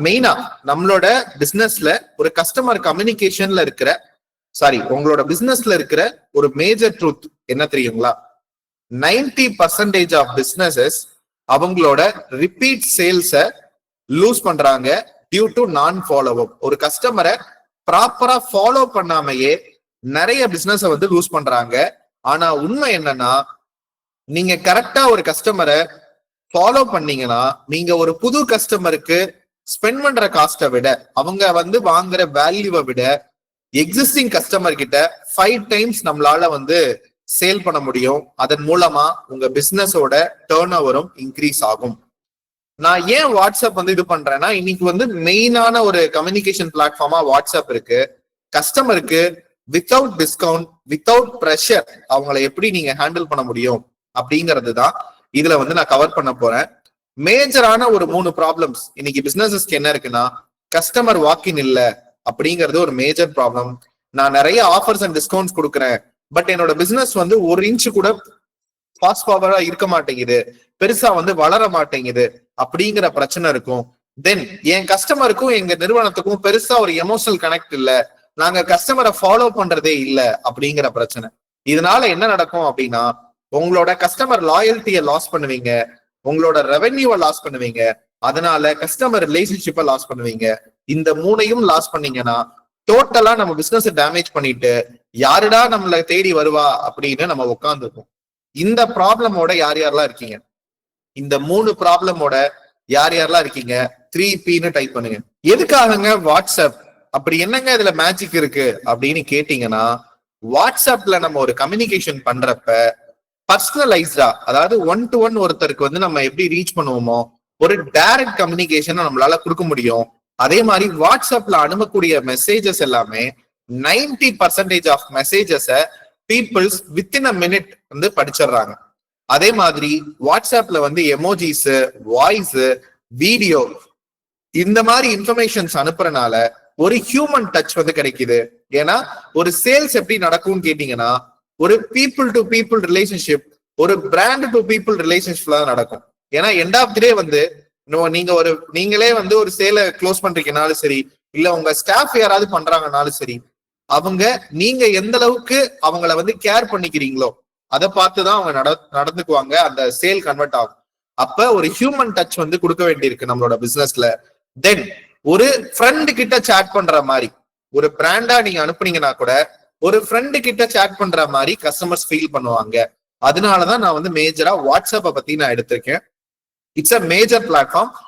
மெயினா நம்மளோட பிசினஸ்ல ஒரு கஸ்டமர் கம்யூனிகேஷன்ல இருக்கிற உங்களோட பிசினஸ்ல இருக்கிற ஒரு மேஜர் ட்ரூத் என்ன தெரியுங்களா? 90% ஆஃப் பிசினஸஸ் அவங்களோட ரிப்பீட் சேல்ஸ லூஸ் பண்றாங்க டியூ டு நான் ஃபாலோ அப். ஒரு கஸ்டமரை ப்ராப்பரா ஃபாலோ பண்ணாமையே நிறைய பிசினஸ் வந்து லூஸ் பண்றாங்க. ஆனா உண்மை என்னன்னா, நீங்க கரெக்டா ஒரு கஸ்டமரை ஃபாலோ பண்ணீங்கன்னா, நீங்க ஒரு புது கஸ்டமருக்கு ஸ்பெண்ட் பண்ற காஸ்ட்டை விட, அவங்க வந்து வாங்குற வேல்யூவை விட எக்ஸிஸ்டிங் கஸ்டமர் கிட்ட 5 டைம்ஸ் நம்மளால வந்து சேல் பண்ண முடியும். அதன் மூலமா உங்க பிசினஸோட டர்ன் ஓவரும் இன்க்ரீஸ் ஆகும். நான் ஏன் வாட்ஸ்அப் வந்து இது பண்றேன்னா, இன்னைக்கு வந்து மெயினான ஒரு கம்யூனிகேஷன் பிளாட்ஃபார்மா வாட்ஸ்அப் இருக்கு. கஸ்டமருக்கு வித்தவுட் டிஸ்கவுண்ட், வித்தவுட் ப்ரெஷர் அவங்களை எப்படி நீங்க ஹேண்டில் பண்ண முடியும் அப்படிங்கிறது தான் இதுல வந்து நான் கவர் பண்ண போறேன். மேஜரான ஒரு 3 ப்ராப்ளம்ஸ் இன்னைக்கு பிசினஸஸ்க்கு என்ன இருக்குன்னா, கஸ்டமர் வாக்கின் இல்ல அப்படிங்கிறது ஒரு மேஜர் ப்ராப்ளம். நான் நிறைய ஆஃபர்ஸ் அண்ட் டிஸ்கவுண்ட்ஸ் கொடுக்குறேன், பட் என்னோட பிசினஸ் வந்து 1 இன்ச் கூட ஃபாஸ்ட் ஃபார்வர்டா இருக்க மாட்டேங்குது, பெருசா வந்து வளர மாட்டேங்குது அப்படிங்கிற பிரச்சனை இருக்கும். தென் என் கஸ்டமருக்கும் எங்க நிறுவனத்துக்கும் பெருசா ஒரு எமோஷனல் கனெக்ட் இல்ல, நாங்க கஸ்டமரை ஃபாலோ பண்றதே இல்ல அப்படிங்கிற பிரச்சனை. இதனால என்ன நடக்கும் அப்படின்னா, உங்களோட கஸ்டமர் லாயல்ட்டியை லாஸ் பண்ணுவீங்க, உங்களோட ரெவென்யூவை லாஸ் பண்ணுவீங்க, அதனால கஸ்டமர் ரிலேஷன்ஷிப்பை லாஸ் பண்ணுவீங்க. இந்த 3ஐயும் லாஸ் பண்ணீங்கன்னா டோட்டலா நம்ம பிசினஸ் டேமேஜ் பண்ணிட்டு யாருடா நம்மளை தேடி வருவா அப்படின்னு நம்ம உட்காந்துருக்கோம். இந்த ப்ராப்ளமோட யார் யாரெல்லாம் இருக்கீங்க, இந்த 3 ப்ராப்ளமோட யார் யாரெல்லாம் இருக்கீங்க, 3Pன்னு டைப் பண்ணுங்க. எதுக்காகங்க வாட்ஸ்அப், அப்படி என்னங்க இதுல மேஜிக் இருக்கு அப்படின்னு கேட்டீங்கன்னா, வாட்ஸ்அப்ல நம்ம ஒரு கம்யூனிகேஷன் பண்றப்ப பர்சனலைஸ்டா, அதாவது 1 to 1 ஒருத்தருக்கு வந்து நம்ம எப்படி ரீச் பண்ணுவோமோ ஒரு டைரக்ட் கம்யூனிகேஷன் நம்மளால கொடுக்க முடியும். அதே மாதிரி வாட்ஸ்அப்ல அனுப்பக்கூடிய மெசேஜஸ் எல்லாமே 90% of messages peoples within a minute வந்து படிச்சிடுறாங்க. அதே மாதிரி வாட்ஸ்அப்ல வந்து எமோஜிஸ், வாய்ஸ், வீடியோ இந்த மாதிரி இன்ஃபர்மேஷன்ஸ் அனுப்புறனால ஒரு ஹியூமன் டச் வந்து கிடைக்குது. ஏன்னா ஒரு சேல்ஸ் எப்படி நடக்கும்னு கேட்டீங்கன்னா, ஒரு பீப்புள் டு பீப்புள் ரிலேஷன்ஷிப், ஒரு பிராண்ட் டு பீப்புள் ரிலேஷன்ஷிப்ல தான் நடக்கும். ஏன்னா எண்ட் ஆஃப் தி டே வந்து நீங்களே வந்து ஒரு சேலை க்ளோஸ் பண்றீங்கனாலும் சரி, இல்ல உங்க ஸ்டாஃப் யாராவது பண்றாங்கனாலும் சரி, அவங்க நீங்க எந்த அளவுக்கு அவங்கள வந்து கேர் பண்ணிக்கிறீங்களோ அதை பார்த்துதான் அவங்க நடந்துக்குவாங்க, அந்த சேல் கன்வெர்ட் ஆகும். அப்ப ஒரு ஹியூமன் டச் வந்து கொடுக்க வேண்டியிருக்கு நம்மளோட பிசினஸ்ல. தென் ஒரு ஃப்ரெண்டு கிட்ட சாட் பண்ற மாதிரி, ஒரு பிராண்டா நீங்க அனுப்புனீங்கன்னா கூட ஒரு ஃப்ரெண்டு கிட்ட சாட் பண்ற மாதிரி கஸ்டமர்ஸ் ஃபீல் பண்ணுவாங்க. அதனாலதான் நான் வந்து மேஜரா வாட்ஸ்அப்பை பத்தி நான் எடுத்திருக்கேன். It's a major platform.